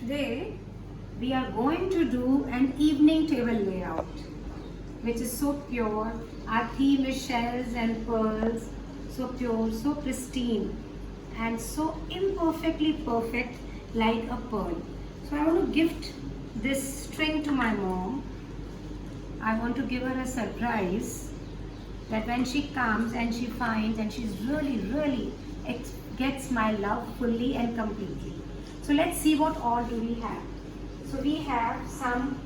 Today we are going to do an evening table layout which is so pure. Our theme is shells and pearls, so pure, so pristine and so imperfectly perfect like a pearl. So I want to gift this string to my mom. I want to give her a surprise that when she comes and she finds and she's really gets my love fully and completely. So let's see what all do we have. So we have some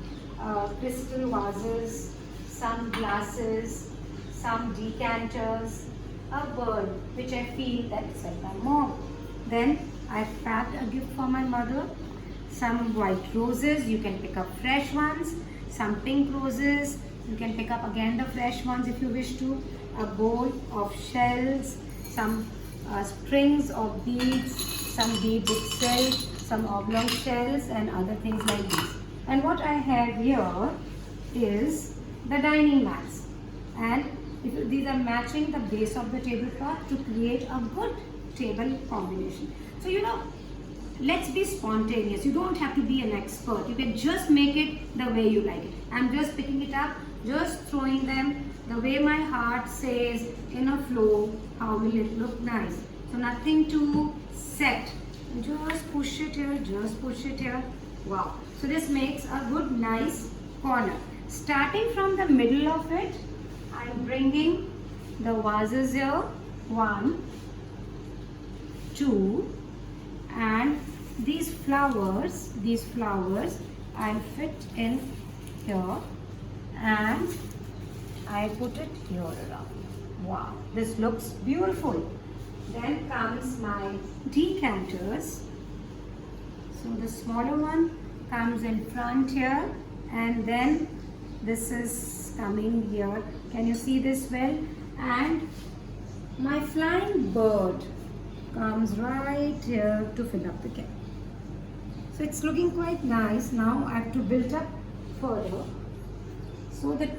crystal vases, some glasses, some decanters, a bird which I feel that it's like my mom. Then I packed a gift for my mother, some white roses, you can pick up fresh ones, some pink roses, you can pick up again the fresh ones if you wish to, a bowl of shells, some strings of beads, some beads itself, some oblong shells and other things like this. And what I have here is the dining mats, and these are matching the base of the tablecloth to create a good table combination. So let's be spontaneous. You don't have to be an expert. You can just make it the way you like it. I'm just picking it up, just throwing them the way my heart says in a flow. How will it look nice? So nothing to set. Just push it here, just push it here. Wow. So this makes a good nice corner. Starting from the middle of it, I'm bringing the vases here. 1, 2, and these flowers I fit in here and I put it here around. Wow, this looks beautiful. Then comes my decanters. So the smaller one comes in front here, and then this is coming here. Can you see this well? And my flying bird comes right here to fill up the gap. So it's looking quite nice. Now I have to build up further. So that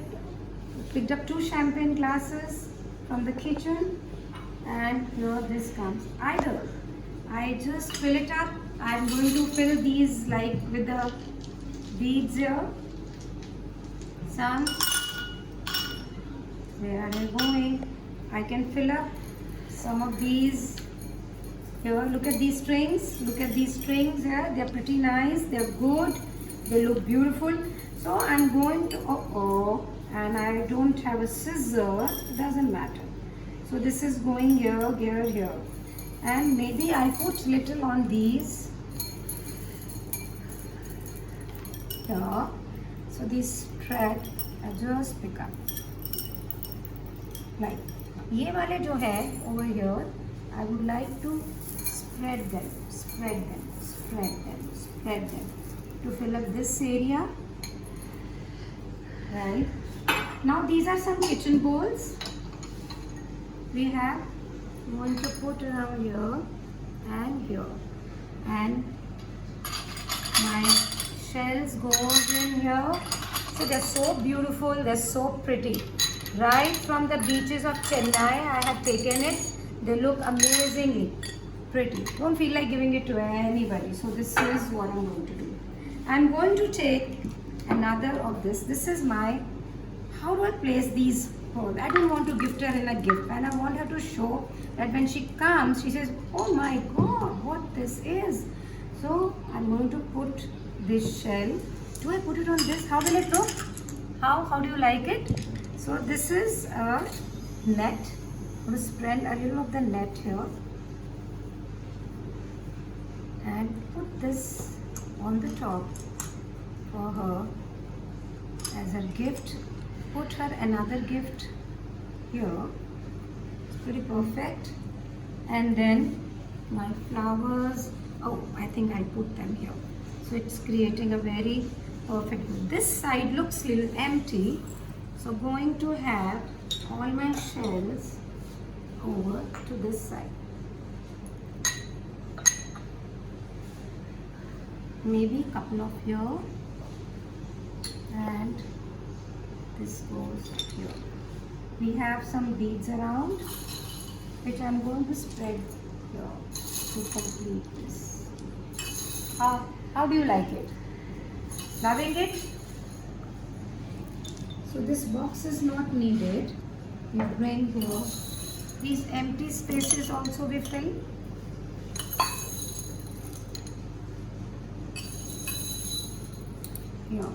picked up 2 champagne glasses from the kitchen, and here this comes. Either I just fill it up. I'm going to fill these like with the beads here. Some, where are they going? I can fill up some of these here. Look at these strings. Look at these strings here. They're pretty nice. They're good. They look beautiful. So I'm going to, and I don't have a scissor. It doesn't matter. So this is going here, here. And maybe I put little on these here. So this thread I just pick up. Like ये वाले जो है over here, I would like to spread them to fill up this area. Right. Now these are some kitchen bowls. We have going to put around here and here, and my shells goes in here. So they're so beautiful, they're so pretty. Right from the beaches of Chennai, I have taken it. They look amazingly pretty. Don't feel like giving it to anybody. So this is what I'm going to do. I'm going to take another of this. This is my, how do I place these pearls? I don't want to gift her in a gift, and I want her to show that when she comes, she says, oh my God, what this is. So I'm going to put this shell. Do I put it on this? How will it look? How do you like it? So this is a net. I'm going to spread a little of the net here and put this on the top for her as a gift. Put her another gift here. It's pretty perfect. And then my flowers. Oh, I think I put them here. So it's creating a very perfect. This side looks a little empty. So going to have all my shells over to this side. Maybe a couple of here, and this goes here. We have some beads around, which I'm going to spread here to complete this. How do you like it? Loving it? So this box is not needed. You bring here. These empty spaces also we fill. Here.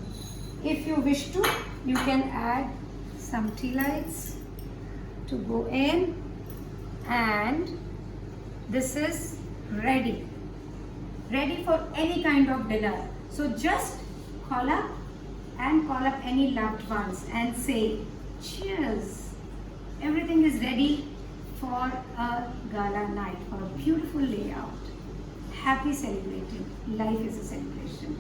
If you wish to, you can add some tea lights to go in, and this is ready for any kind of dinner. So just call up any loved ones and say cheers. Everything is ready for a gala night, for a beautiful layout. Happy celebrating. Life is a celebration.